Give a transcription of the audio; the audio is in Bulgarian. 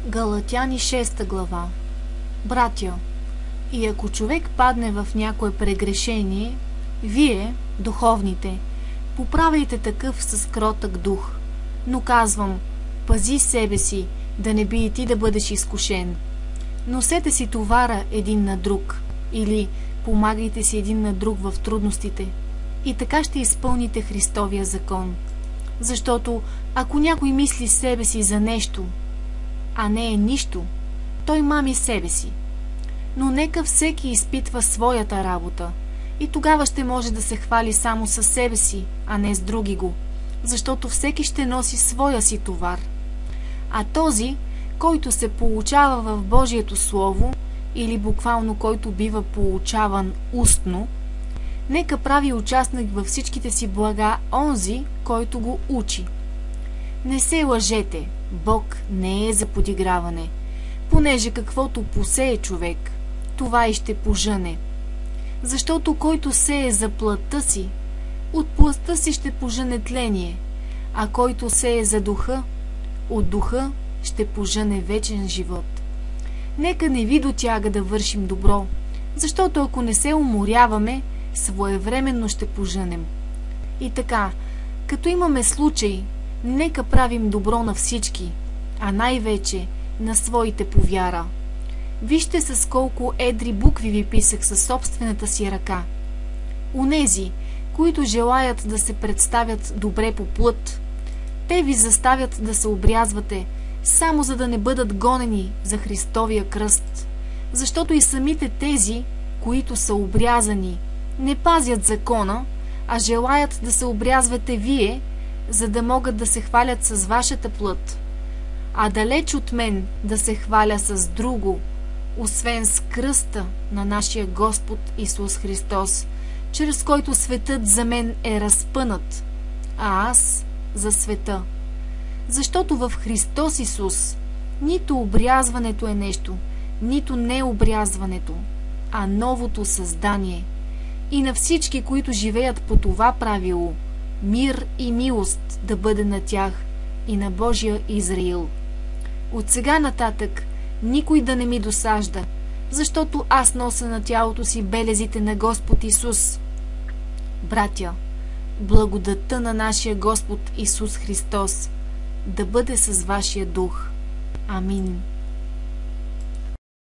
Галатяни 6 глава. Братя, и ако човек падне в някое прегрешение, вие, духовните, поправяйте такъв с кротък дух. Но казвам, пази себе си, да не би и ти да бъдеш изкушен. Носете си товара един на друг, или помагайте си един на друг в трудностите, и така ще изпълните Христовия закон. Защото ако някой мисли себе си за нещо, а не е нищо, той мами себе си. Но нека всеки изпитва своята работа, и тогава ще може да се хвали само със себе си, а не с други го, защото всеки ще носи своя си товар. А този, който се получава в Божието Слово, или буквално който бива получаван устно, нека прави участник във всичките си блага онзи, който го учи. Не се лъжете, Бог не е за подиграване, понеже каквото посее човек, това и ще пожъне. Защото който сее за плътта си, от плътта си ще пожъне тление, а който сее за духа, от духа ще пожъне вечен живот. Нека не ви дотяга да вършим добро, защото ако не се уморяваме, своевременно ще пожънем. И така, като имаме случай, нека правим добро на всички, а най-вече на своите по вяра. Вижте с колко едри букви ви писах със собствената си ръка. Онези, които желаят да се представят добре по плът, те ви заставят да се обрязвате, само за да не бъдат гонени за Христовия кръст. Защото и самите тези, които са обрязани, не пазят закона, а желаят да се обрязвате вие, за да могат да се хвалят с вашата плът. А далеч от мен да се хваля с друго, освен с кръста на нашия Господ Исус Христос, чрез който светът за мен е разпънат, а аз за света. Защото в Христос Исус нито обрязването е нещо, нито необрязването, а новото създание. И на всички, които живеят по това правило, мир и милост да бъде на тях и на Божия Израил. От сега нататък никой да не ми досажда, защото аз нося на тялото си белезите на Господ Исус. Братя, благодатта на нашия Господ Исус Христос да бъде с вашия дух. Амин.